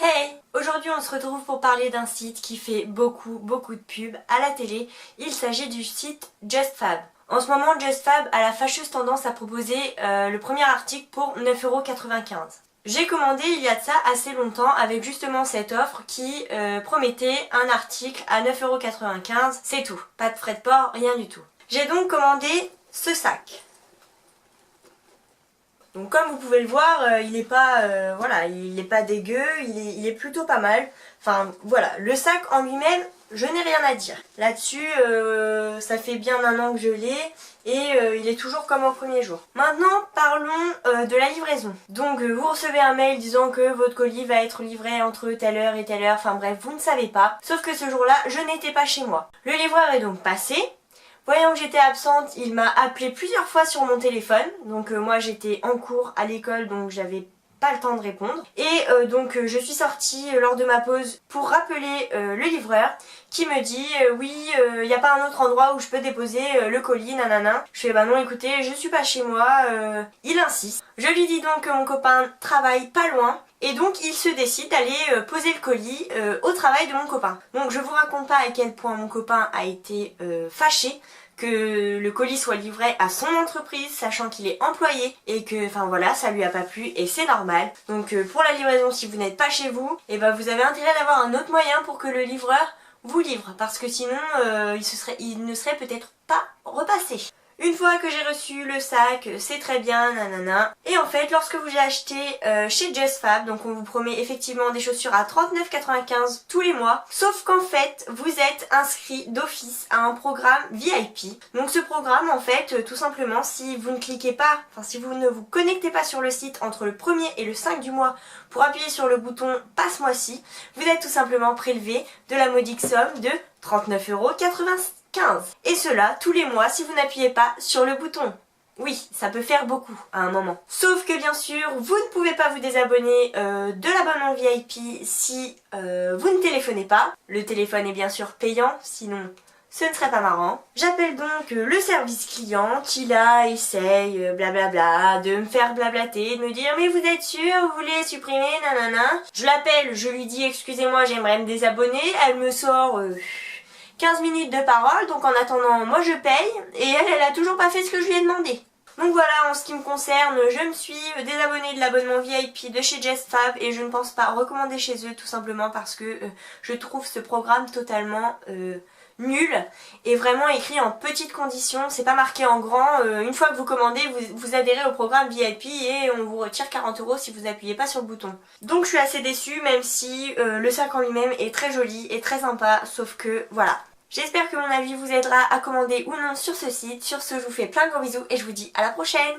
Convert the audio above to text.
Hey! Aujourd'hui on se retrouve pour parler d'un site qui fait beaucoup de pubs à la télé. Il s'agit du site JustFab. En ce moment JustFab a la fâcheuse tendance à proposer le premier article pour 9,95 €. J'ai commandé il y a de ça assez longtemps avec justement cette offre qui promettait un article à 9,95 €, c'est tout. Pas de frais de port, rien du tout. J'ai donc commandé ce sac. Donc comme vous pouvez le voir, il est pas voilà, il est pas dégueu, il est plutôt pas mal. Enfin voilà, le sac en lui-même, je n'ai rien à dire. Là-dessus, ça fait bien un an que je l'ai et il est toujours comme au premier jour. Maintenant, parlons de la livraison. Donc vous recevez un mail disant que votre colis va être livré entre telle heure et telle heure, enfin bref, vous ne savez pas. Sauf que ce jour-là, je n'étais pas chez moi. Le livreur est donc passé. Voyant que j'étais absente, il m'a appelé plusieurs fois sur mon téléphone. Donc moi j'étais en cours à l'école, donc j'avais pas le temps de répondre. Et donc je suis sortie lors de ma pause pour rappeler le livreur qui me dit oui, il n'y a pas un autre endroit où je peux déposer le colis, nanana. Je fais bah non écoutez, je suis pas chez moi. Il insiste. Je lui dis donc que mon copain travaille pas loin. Et donc il se décide d'aller poser le colis au travail de mon copain. Donc je vous raconte pas à quel point mon copain a été fâché que le colis soit livré à son entreprise, sachant qu'il est employé et que, enfin voilà, ça lui a pas plu et c'est normal. Donc pour la livraison, si vous n'êtes pas chez vous, et ben vous avez intérêt d'avoir un autre moyen pour que le livreur vous livre, parce que sinon il ne serait peut-être pas repassé. Une fois que j'ai reçu le sac, c'est très bien, nanana. Et en fait, lorsque vous achetez chez JustFab, donc on vous promet effectivement des chaussures à 39,95 € tous les mois, sauf qu'en fait, vous êtes inscrit d'office à un programme VIP. Donc ce programme, en fait, tout simplement, si vous ne cliquez pas, enfin si vous ne vous connectez pas sur le site entre le 1er et le 5 du mois pour appuyer sur le bouton « Passe-moi-ci », vous êtes tout simplement prélevé de la modique somme de 39,95 €. Et cela tous les mois si vous n'appuyez pas sur le bouton. Oui, ça peut faire beaucoup à un moment. Sauf que bien sûr, vous ne pouvez pas vous désabonner de l'abonnement VIP si vous ne téléphonez pas. Le téléphone est bien sûr payant, sinon ce ne serait pas marrant. J'appelle donc le service client qui là essaye blablabla de me faire blablater, de me dire mais vous êtes sûr, vous voulez supprimer, nanana. Je l'appelle, je lui dis excusez-moi j'aimerais me désabonner, elle me sort 15 minutes de parole, donc en attendant, moi je paye, et elle a toujours pas fait ce que je lui ai demandé. Donc voilà, en ce qui me concerne, je me suis désabonnée de l'abonnement VIP de chez JustFab et je ne pense pas recommander chez eux tout simplement parce que je trouve ce programme totalement nul et vraiment écrit en petites conditions, c'est pas marqué en grand. Une fois que vous commandez, vous adhérez au programme VIP et on vous retire 40 € si vous appuyez pas sur le bouton. Donc je suis assez déçue même si le sac en lui-même est très joli et très sympa, sauf que voilà. J'espère que mon avis vous aidera à commander ou non sur ce site. Sur ce, je vous fais plein de gros bisous et je vous dis à la prochaine.